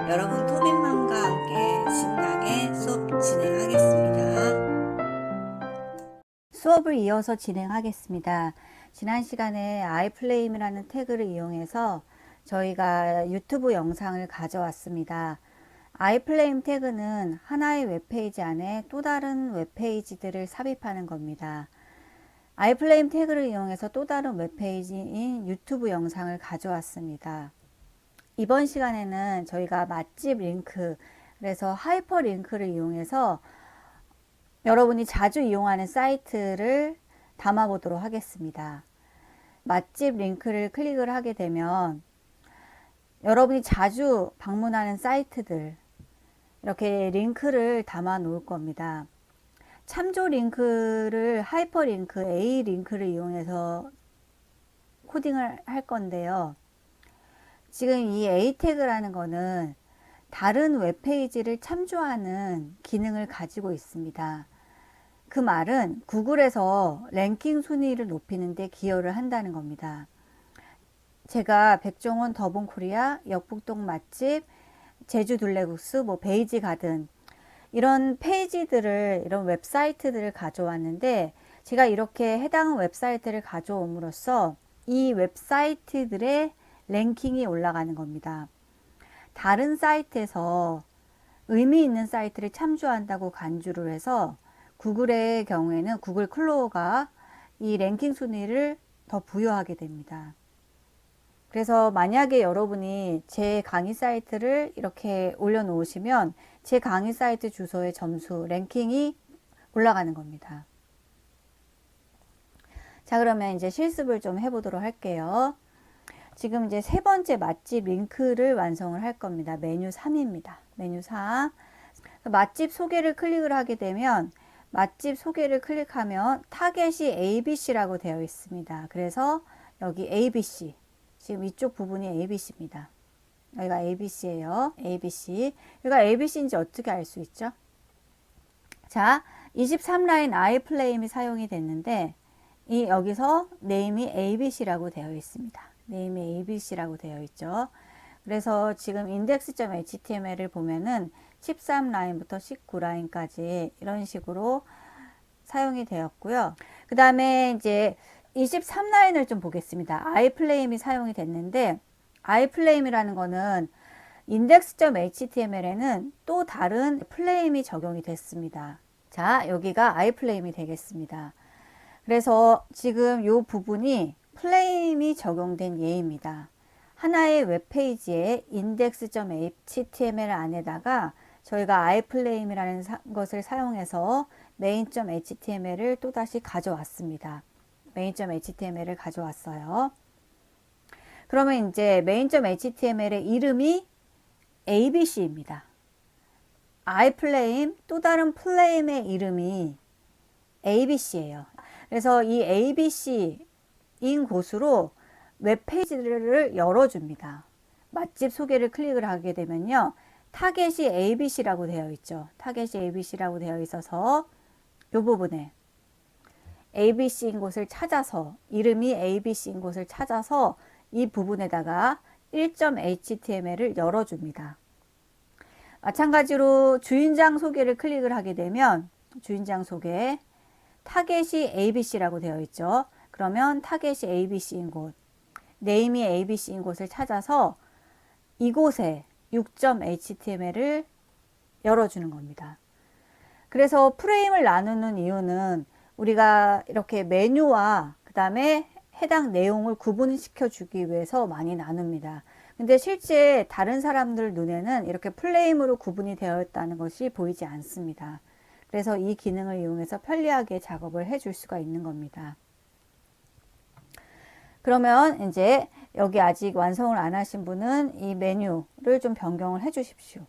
여러분 토빈맘과 함께 신나게 수업 진행하겠습니다. 수업을 이어서 진행하겠습니다. 지난 시간에 아이플레임이라는 태그를 이용해서 저희가 유튜브 영상을 가져왔습니다. 아이플레임 태그는 하나의 웹페이지 안에 또 다른 웹페이지들을 삽입하는 겁니다. 아이플레임 태그를 이용해서 또 다른 웹페이지인 유튜브 영상을 가져왔습니다. 이번 시간에는 저희가 맛집 링크, 그래서 하이퍼링크를 이용해서 여러분이 자주 이용하는 사이트를 담아 보도록 하겠습니다. 맛집 링크를 클릭을 하게 되면 여러분이 자주 방문하는 사이트들, 이렇게 링크를 담아 놓을 겁니다. 참조 링크를 하이퍼링크, A 링크를 이용해서 코딩을 할 건데요. 지금 이 A 태그라는 거는 다른 웹페이지를 참조하는 기능을 가지고 있습니다. 그 말은 구글에서 랭킹 순위를 높이는 데 기여를 한다는 겁니다. 제가 백종원 더본코리아, 역북동 맛집, 제주 둘레국수, 베이지 가든 이런 페이지들을, 이런 웹사이트들을 가져왔는데, 제가 이렇게 해당 웹사이트를 가져옴으로써 이 웹사이트들의 랭킹이 올라가는 겁니다. 다른 사이트에서 의미 있는 사이트를 참조한다고 간주를 해서 구글의 경우에는 구글 클로어가 이 랭킹 순위를 더 부여하게 됩니다. 그래서 만약에 여러분이 제 강의 사이트를 이렇게 올려놓으시면 제 강의 사이트 주소의 점수, 랭킹이 올라가는 겁니다. 자, 그러면 이제 실습을 좀 해보도록 할게요. 지금 이제 세 번째 맛집 링크를 완성을 할 겁니다. 메뉴 3입니다. 메뉴 3. 맛집 소개를 클릭을 하게 되면 맛집 소개를 클릭하면 타겟이 ABC라고 되어 있습니다. 그래서 여기 ABC, 지금 이쪽 부분이 ABC입니다. 여기가 ABC예요. ABC. 여기가 ABC인지 어떻게 알 수 있죠? 자, 23라인 아이플레임이 사용이 됐는데 여기서 네임이 ABC라고 되어 있습니다. 네임이 ABC라고 되어 있죠. 그래서 지금 index.html을 보면은 13라인부터 19라인까지 이런 식으로 사용이 되었고요. 그 다음에 이제 23라인을 좀 보겠습니다. 아이플레임이 사용이 됐는데, 아이플레임이라는 거는 index.html에는 또 다른 플레임이 적용이 됐습니다. 자, 여기가 아이플레임이 되겠습니다. 그래서 지금 이 부분이 플레임이 적용된 예입니다. 하나의 웹페이지에 index.html 안에다가 저희가 iFlame이라는 것을 사용해서 main.html을 또다시 가져왔습니다. main.html을 가져왔어요. 그러면 이제 main.html의 이름이 abc입니다. iFlame, 또 다른 플레임의 이름이 abc예요. 그래서 이 abc인 곳으로 웹페이지를 열어줍니다. 맛집 소개를 클릭을 하게 되면요, 타겟이 ABC라고 되어 있죠. 타겟이 ABC라고 되어 있어서 이 부분에 ABC인 곳을 찾아서, 이름이 ABC인 곳을 찾아서 이 부분에다가 1.html을 열어줍니다. 마찬가지로 주인장 소개를 클릭을 하게 되면 주인장 소개, 타겟이 ABC라고 되어 있죠. 그러면 타겟이 ABC인 곳, 네임이 ABC인 곳을 찾아서 이곳에 6.html을 열어주는 겁니다. 그래서 프레임을 나누는 이유는 우리가 이렇게 메뉴와 그 다음에 해당 내용을 구분시켜 주기 위해서 많이 나눕니다. 근데 실제 다른 사람들 눈에는 이렇게 프레임으로 구분이 되어 있다는 것이 보이지 않습니다. 그래서 이 기능을 이용해서 편리하게 작업을 해줄 수가 있는 겁니다. 그러면 이제 여기 아직 완성을 안 하신 분은 이 메뉴를 좀 변경을 해 주십시오.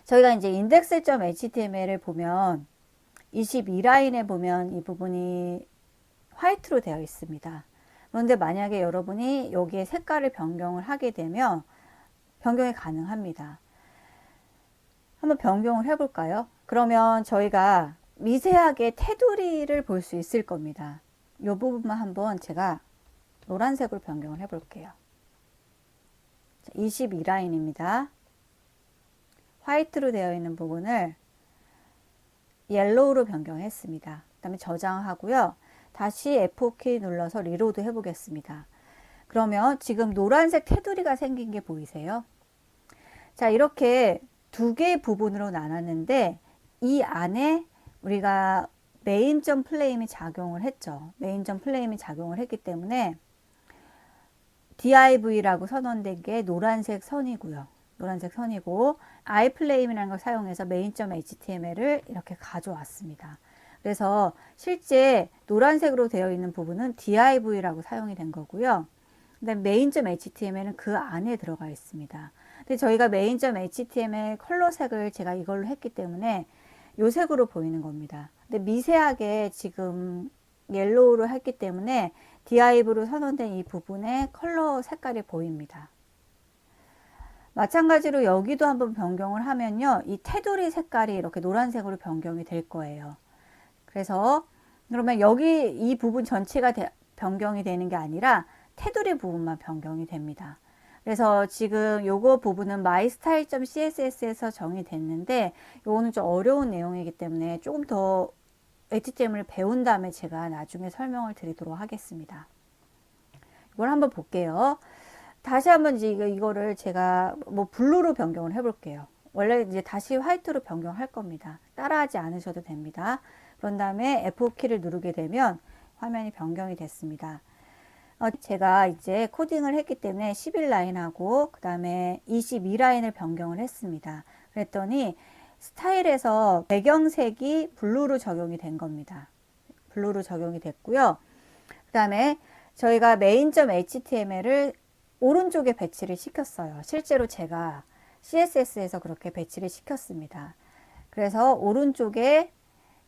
저희가 이제 index.html을 보면 22라인에 보면 이 부분이 화이트로 되어 있습니다. 그런데 만약에 여러분이 여기에 색깔을 변경을 하게 되면 변경이 가능합니다. 한번 변경을 해 볼까요? 그러면 저희가 미세하게 테두리를 볼 수 있을 겁니다. 이 부분만 한번 제가 노란색으로 변경을 해 볼게요. 22라인입니다. 화이트로 되어 있는 부분을 옐로우로 변경했습니다. 그 다음에 저장하고요. 다시 F4키 눌러서 리로드 해보겠습니다. 그러면 지금 노란색 테두리가 생긴 게 보이세요? 자, 이렇게 두 개의 부분으로 나눴는데 이 안에 우리가 메인점 플레임이 작용을 했죠. 메인점 플레임이 작용을 했기 때문에 div라고 선언된 게 노란색 선이고요. 노란색 선이고 iFlame이라는 걸 사용해서 메인.html을 이렇게 가져왔습니다. 그래서 실제 노란색으로 되어 있는 부분은 div라고 사용이 된 거고요. 그다음에 메인.html은 그 안에 들어가 있습니다. 근데 저희가 메인.html 컬러색을 제가 이걸로 했기 때문에 요 색으로 보이는 겁니다. 근데 미세하게 지금 옐로우로 했기 때문에 div로 선언된 이 부분에 컬러 색깔이 보입니다. 마찬가지로 여기도 한번 변경을 하면요. 이 테두리 색깔이 이렇게 노란색으로 변경이 될 거예요. 그래서 그러면 여기 이 부분 전체가 변경이 되는 게 아니라 테두리 부분만 변경이 됩니다. 그래서 지금 요거 부분은 mystyle.css에서 정의됐는데 요거는 좀 어려운 내용이기 때문에 조금 더 HTML을 배운 다음에 제가 나중에 설명을 드리도록 하겠습니다. 이걸 한번 볼게요. 다시 한번 이거를 제가 뭐 블루로 변경을 해 볼게요. 원래 이제 다시 화이트로 변경할 겁니다. 따라하지 않으셔도 됩니다. 그런 다음에 F4키를 누르게 되면 화면이 변경이 됐습니다. 제가 이제 코딩을 했기 때문에 11라인하고 그 다음에 22라인을 변경을 했습니다. 그랬더니 스타일에서 배경색이 블루로 적용이 된 겁니다. 블루로 적용이 됐고요. 그 다음에 저희가 main.html을 오른쪽에 배치를 시켰어요. 실제로 제가 CSS에서 그렇게 배치를 시켰습니다. 그래서 오른쪽에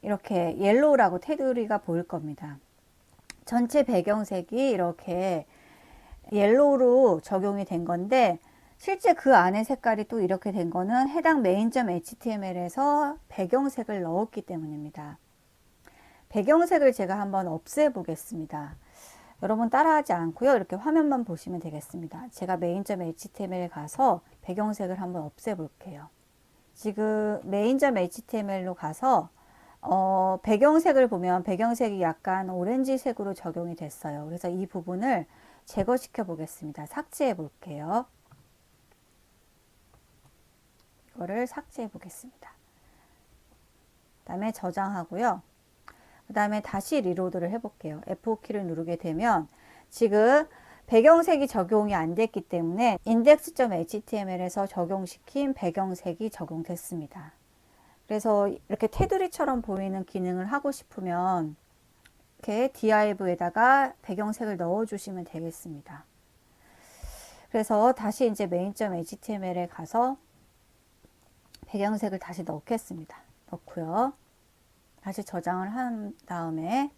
이렇게 옐로우라고 테두리가 보일 겁니다. 전체 배경색이 이렇게 옐로우로 적용이 된 건데 실제 그 안에 색깔이 또 이렇게 된 거는 해당 main.html에서 배경색을 넣었기 때문입니다. 배경색을 제가 한번 없애 보겠습니다. 여러분 따라하지 않고요. 이렇게 화면만 보시면 되겠습니다. 제가 main.html에 가서 배경색을 한번 없애 볼게요. 지금 main.html로 가서 배경색을 보면 배경색이 약간 오렌지색으로 적용이 됐어요. 그래서 이 부분을 제거시켜 보겠습니다. 삭제해 볼게요. 이거를 삭제해 보겠습니다. 그 다음에 저장하고요. 그 다음에 다시 리로드를 해 볼게요. F4키를 누르게 되면 지금 배경색이 적용이 안 됐기 때문에 index.html에서 적용시킨 배경색이 적용됐습니다. 그래서 이렇게 테두리처럼 보이는 기능을 하고 싶으면 이렇게 div에다가 배경색을 넣어 주시면 되겠습니다. 그래서 다시 이제 main.html에 가서 배경색을 다시 넣겠습니다. 넣고요. 다시 저장을 한 다음에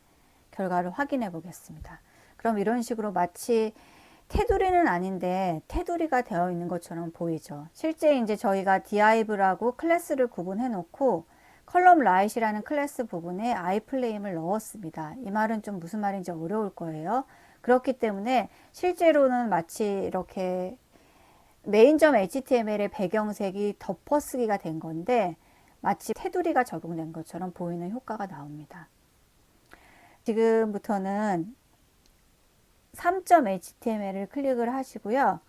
결과를 확인해 보겠습니다. 그럼 이런 식으로 마치 테두리는 아닌데 테두리가 되어 있는 것처럼 보이죠. 실제 이제 저희가 div라고 클래스를 구분해 놓고 컬럼 라이트이라는 클래스 부분에 iFlame을 넣었습니다. 이 말은 좀 무슨 말인지 어려울 거예요. 그렇기 때문에 실제로는 마치 이렇게 main.html의 배경색이 덮어쓰기가 된 건데 마치 테두리가 적용된 것처럼 보이는 효과가 나옵니다. 지금부터는 3.html을 클릭을 하시고요.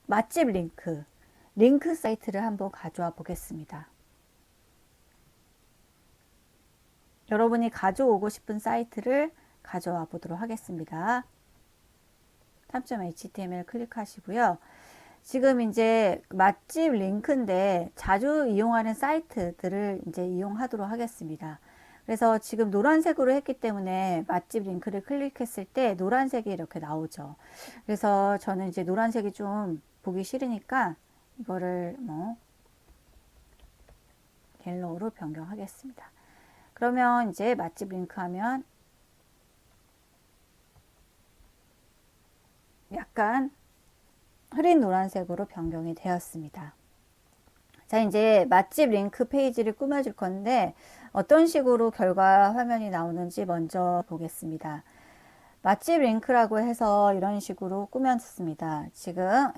맛집 링크 사이트를 한번 가져와 보겠습니다. 여러분이 가져오고 싶은 사이트를 가져와 보도록 하겠습니다. 3.html 클릭하시고요. 지금 이제 맛집 링크인데 자주 이용하는 사이트들을 이제 이용하도록 하겠습니다. 그래서 지금 노란색으로 했기 때문에 맛집 링크를 클릭했을 때 노란색이 이렇게 나오죠. 그래서 저는 이제 노란색이 좀 보기 싫으니까 이거를 뭐 옐로우로 변경하겠습니다. 그러면 이제 맛집 링크 하면 약간 흐린 노란색으로 변경이 되었습니다. 자, 이제 맛집 링크 페이지를 꾸며줄 건데 어떤 식으로 결과 화면이 나오는지 먼저 보겠습니다. 맛집 링크라고 해서 이런 식으로 꾸몄습니다. 지금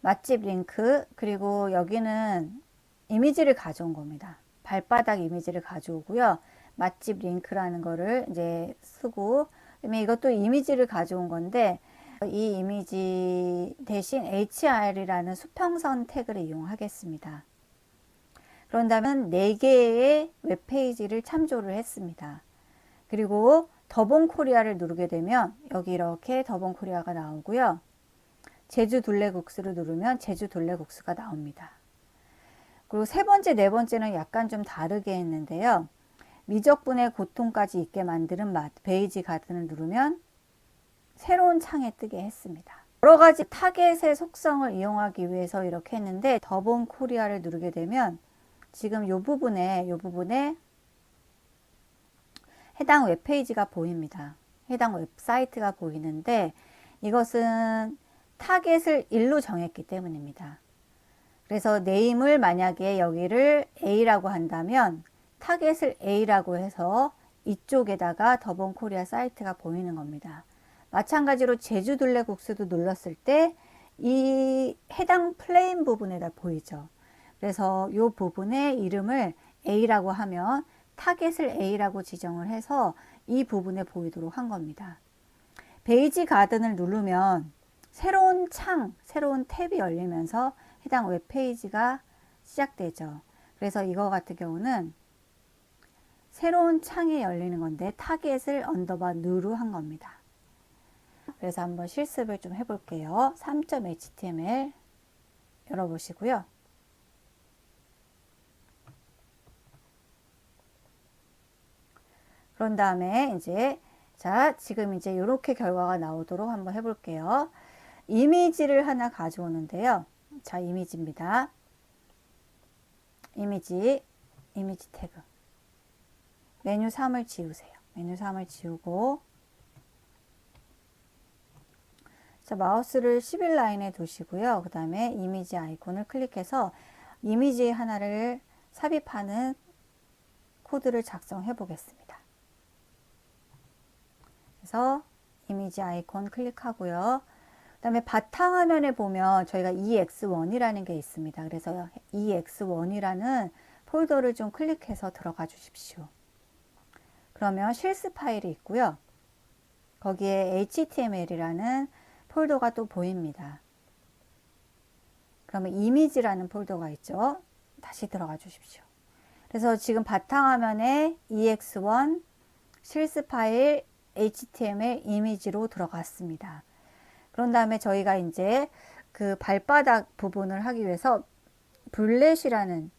맛집 링크, 그리고 여기는 이미지를 가져온 겁니다. 발바닥 이미지를 가져오고요. 맛집 링크라는 거를 이제 쓰고, 그다음에 이것도 이미지를 가져온 건데, 이 이미지 대신 HR이라는 수평선 태그를 이용하겠습니다. 그런 다음에 4개의 웹페이지를 참조를 했습니다. 그리고 더본 코리아를 누르게 되면 여기 이렇게 더본 코리아가 나오고요. 제주 둘레국수를 누르면 제주 둘레국수가 나옵니다. 그리고 세 번째, 네 번째는 약간 좀 다르게 했는데요. 미적분의 고통까지 있게 만드는 맛, 베이지 가든을 누르면 새로운 창에 뜨게 했습니다. 여러 가지 타겟의 속성을 이용하기 위해서 이렇게 했는데, 더본 코리아를 누르게 되면 지금 이 부분에 해당 웹페이지가 보입니다. 해당 웹사이트가 보이는데, 이것은 타겟을 1로 정했기 때문입니다. 그래서 네임을 만약에 여기를 A라고 한다면 타겟을 A라고 해서 이쪽에다가 더본 코리아 사이트가 보이는 겁니다. 마찬가지로 제주 둘레국수도 눌렀을 때 이 해당 플레인 부분에다 보이죠. 그래서 이 부분의 이름을 A라고 하면 타겟을 A라고 지정을 해서 이 부분에 보이도록 한 겁니다. 베이지 가든을 누르면 새로운 창, 새로운 탭이 열리면서 해당 웹페이지가 시작되죠. 그래서 이거 같은 경우는 새로운 창이 열리는 건데 타겟을 언더바 누로 한 겁니다. 그래서 한번 실습을 좀 해볼게요. 3.html 열어보시고요. 그런 다음에 이제 지금 이제 이렇게 결과가 나오도록 한번 해볼게요. 이미지를 하나 가져오는데요. 자, 이미지입니다. 이미지 태그. 메뉴 3을 지우세요. 메뉴 3을 지우고, 자, 마우스를 11라인에 두시고요. 그 다음에 이미지 아이콘을 클릭해서 이미지 하나를 삽입하는 코드를 작성해 보겠습니다. 그래서 이미지 아이콘 클릭하고요. 그 다음에 바탕화면에 보면 저희가 EX1이라는 게 있습니다. 그래서 EX1이라는 폴더를 좀 클릭해서 들어가 주십시오. 그러면 실습 파일이 있고요. 거기에 HTML이라는 폴더가 또 보입니다. 그러면 이미지라는 폴더가 있죠. 다시 들어가 주십시오. 그래서 지금 바탕화면에 EX1 실습 파일 HTML 이미지로 들어갔습니다. 그런 다음에 저희가 이제 그 발바닥 부분을 하기 위해서 뷰렛이라는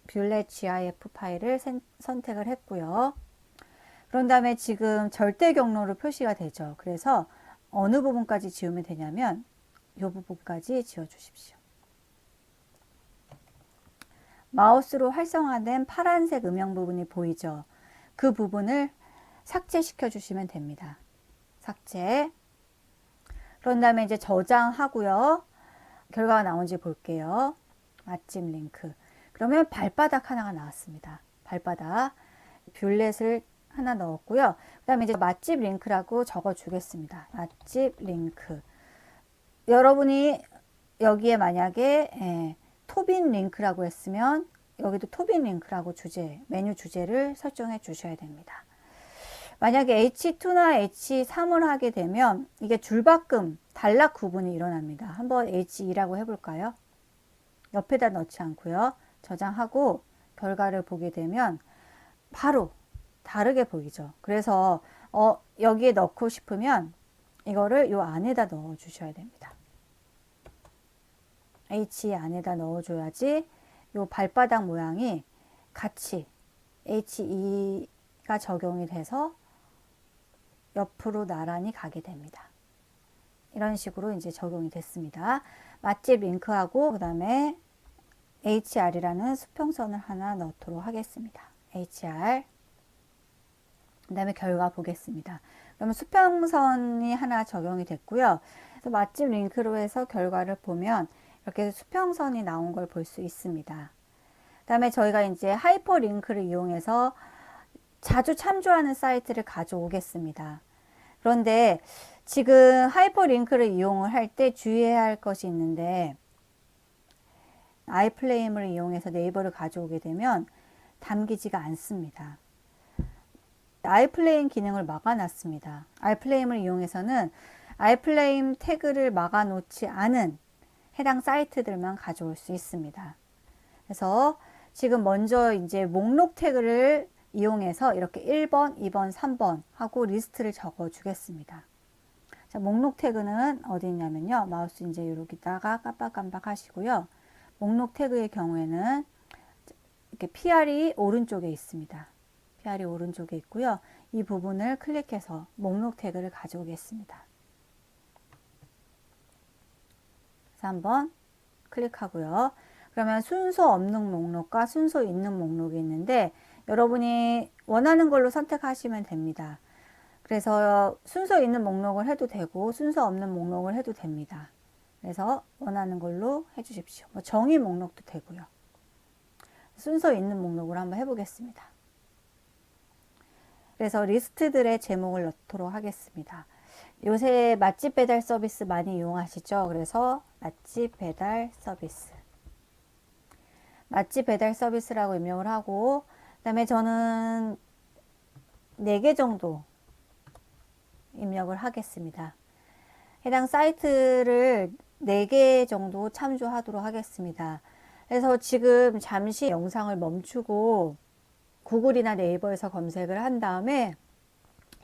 뷰렛 GIF 파일을 선택을 했고요. 그런 다음에 지금 절대 경로로 표시가 되죠. 그래서 어느 부분까지 지우면 되냐면 이 부분까지 지워 주십시오. 마우스로 활성화된 파란색 음영 부분이 보이죠. 그 부분을 삭제시켜 주시면 됩니다. 삭제. 그런 다음에 이제 저장하고요. 결과가 나온지 볼게요. 맛집 링크. 그러면 발바닥 하나가 나왔습니다. 발바닥. 뷰렛을 하나 넣었고요. 그 다음에 이제 맛집 링크라고 적어 주겠습니다. 맛집 링크. 여러분이 여기에 만약에 토빈 링크라고 했으면 여기도 토빈 링크라고 메뉴 주제를 설정해 주셔야 됩니다. 만약에 H2나 H3을 하게 되면 이게 줄바꿈, 단락 구분이 일어납니다. 한번 H2라고 해볼까요? 옆에다 넣지 않고요. 저장하고 결과를 보게 되면 바로 다르게 보이죠. 그래서 여기에 넣고 싶으면 이거를 요 안에다 넣어 주셔야 됩니다. H 안에다 넣어 줘야지 요 발바닥 모양이 같이 H2가 적용이 돼서 옆으로 나란히 가게 됩니다. 이런 식으로 이제 적용이 됐습니다. 맛집 링크하고 그 다음에 HR이라는 수평선을 하나 넣도록 하겠습니다. HR. 그 다음에 결과 보겠습니다. 그러면 수평선이 하나 적용이 됐고요. 그래서 맛집 링크로 해서 결과를 보면 이렇게 수평선이 나온 걸 볼 수 있습니다. 그 다음에 저희가 이제 하이퍼링크를 이용해서 자주 참조하는 사이트를 가져오겠습니다. 그런데 지금 하이퍼링크를 이용을 할 때 주의해야 할 것이 있는데, 아이플레임을 이용해서 네이버를 가져오게 되면 담기지가 않습니다. 아이플레임 기능을 막아놨습니다. 아이플레임을 이용해서는 아이플레임 태그를 막아놓지 않은 해당 사이트들만 가져올 수 있습니다. 그래서 지금 먼저 이제 목록 태그를 이용해서 이렇게 1번, 2번, 3번 하고 리스트를 적어 주겠습니다. 자, 목록 태그는 어디 있냐면요. 마우스 이제 여기다가 깜빡깜빡 하시고요. 목록 태그의 경우에는 이렇게 PR이 오른쪽에 있습니다. PR이 오른쪽에 있고요. 이 부분을 클릭해서 목록 태그를 가져오겠습니다. 그래서 한번 클릭하고요. 그러면 순서 없는 목록과 순서 있는 목록이 있는데 여러분이 원하는 걸로 선택하시면 됩니다. 그래서 순서 있는 목록을 해도 되고 순서 없는 목록을 해도 됩니다. 그래서 원하는 걸로 해주십시오. 정의 목록도 되고요. 순서 있는 목록으로 한번 해보겠습니다. 그래서 리스트들의 제목을 넣도록 하겠습니다. 요새 맛집 배달 서비스 많이 이용하시죠? 그래서 맛집 배달 서비스. 맛집 배달 서비스라고 입력을 하고, 그 다음에 저는 4개 정도 입력을 하겠습니다. 해당 사이트를 4개 정도 참조하도록 하겠습니다. 그래서 지금 잠시 영상을 멈추고 구글이나 네이버에서 검색을 한 다음에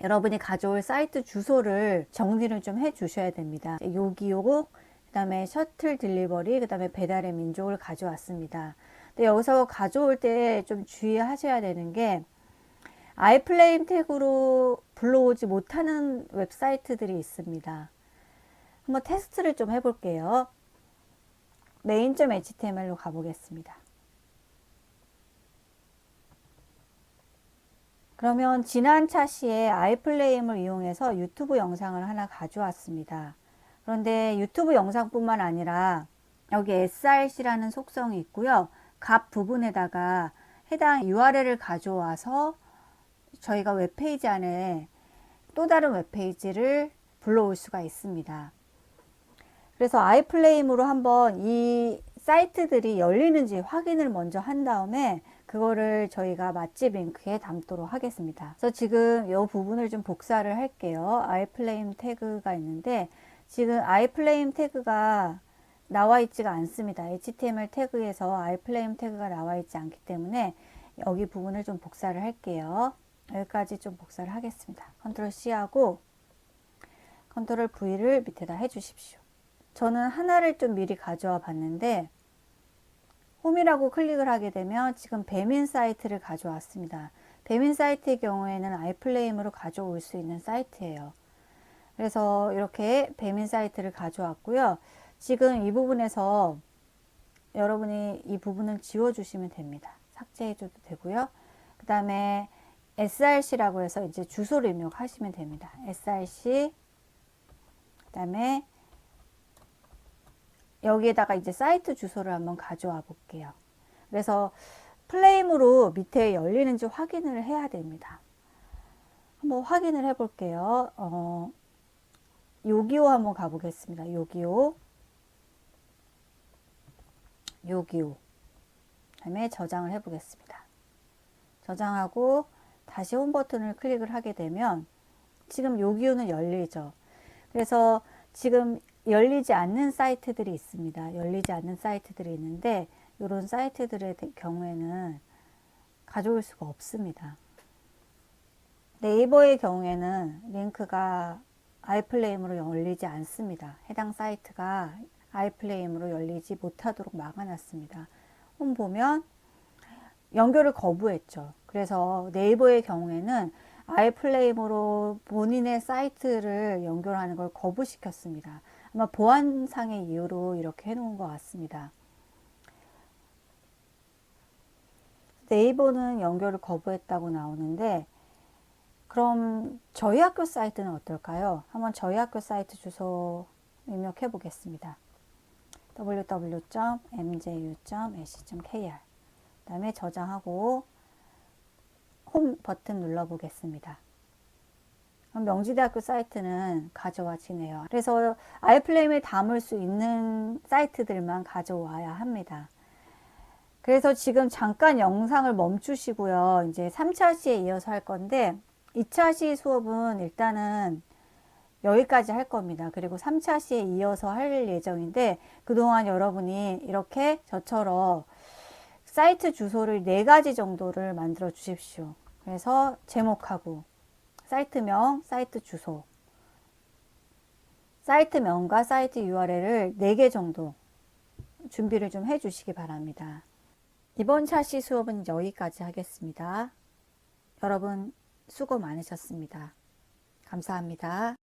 여러분이 가져올 사이트 주소를 정리를 좀 해 주셔야 됩니다. 요기요, 그 다음에 셔틀 딜리버리, 그 다음에 배달의 민족을 가져왔습니다. 근데 여기서 가져올 때 좀 주의하셔야 되는 게 아이플레임 태그로 불러오지 못하는 웹사이트들이 있습니다. 한번 테스트를 좀 해볼게요. main.html로 가보겠습니다. 그러면 지난 차시에 아이플레임을 이용해서 유튜브 영상을 하나 가져왔습니다. 그런데 유튜브 영상뿐만 아니라 여기 src라는 속성이 있고요. 값 부분에다가 해당 URL을 가져와서 저희가 웹페이지 안에 또 다른 웹페이지를 불러올 수가 있습니다. 그래서 아이플레임으로 한번 이 사이트들이 열리는지 확인을 먼저 한 다음에 그거를 저희가 맛집 링크에 담도록 하겠습니다. 그래서 지금 이 부분을 좀 복사를 할게요. 아이플레임 태그가 있는데 지금 아이플레임 태그가 나와 있지가 않습니다. HTML 태그에서 아이플레임 태그가 나와 있지 않기 때문에 여기 부분을 좀 복사를 할게요. 여기까지 좀 복사를 하겠습니다. 컨트롤 C 하고 컨트롤 V를 밑에다 해 주십시오. 저는 하나를 좀 미리 가져와 봤는데 홈이라고 클릭을 하게 되면 지금 배민 사이트를 가져왔습니다. 배민 사이트의 경우에는 아이플레임으로 가져올 수 있는 사이트예요. 그래서 이렇게 배민 사이트를 가져왔고요. 지금 이 부분에서 여러분이 이 부분을 지워주시면 됩니다. 삭제해줘도 되고요. 그 다음에 src라고 해서 이제 주소를 입력하시면 됩니다. src 그 다음에 여기에다가 이제 사이트 주소를 한번 가져와 볼게요. 그래서 플레임으로 밑에 열리는지 확인을 해야 됩니다. 한번 확인을 해 볼게요. 요기요 한번 가보겠습니다. 요기요. 다음에 저장을 해 보겠습니다. 저장하고 다시 홈 버튼을 클릭을 하게 되면 지금 요기요는 열리죠. 그래서 지금 열리지 않는 사이트들이 있습니다. 열리지 않는 사이트들이 있는데 이런 사이트들의 경우에는 가져올 수가 없습니다. 네이버의 경우에는 링크가 아이플레임으로 열리지 않습니다. 해당 사이트가 아이플레임으로 열리지 못하도록 막아놨습니다. 홈 보면 연결을 거부했죠. 그래서 네이버의 경우에는 아이플레임으로 본인의 사이트를 연결하는 걸 거부시켰습니다. 아마 보안상의 이유로 이렇게 해놓은 것 같습니다. 네이버는 연결을 거부했다고 나오는데 그럼 저희 학교 사이트는 어떨까요? 한번 저희 학교 사이트 주소 입력해 보겠습니다. www.mju.ac.kr 그 다음에 저장하고 홈 버튼 눌러 보겠습니다. 그럼 명지대학교 사이트는 가져와지네요. 그래서 아이플레임에 담을 수 있는 사이트들만 가져와야 합니다. 그래서 지금 잠깐 영상을 멈추시고요. 이제 3차 시에 이어서 할 건데 2차 시 수업은 일단은 여기까지 할 겁니다. 그리고 3차 시에 이어서 할 예정인데 그동안 여러분이 이렇게 저처럼 사이트 주소를 4가지 정도를 만들어 주십시오. 그래서 제목하고 사이트명, 사이트 주소, 사이트명과 사이트 URL을 4개 정도 준비를 좀 해 주시기 바랍니다. 이번 차시 수업은 여기까지 하겠습니다. 여러분 수고 많으셨습니다. 감사합니다.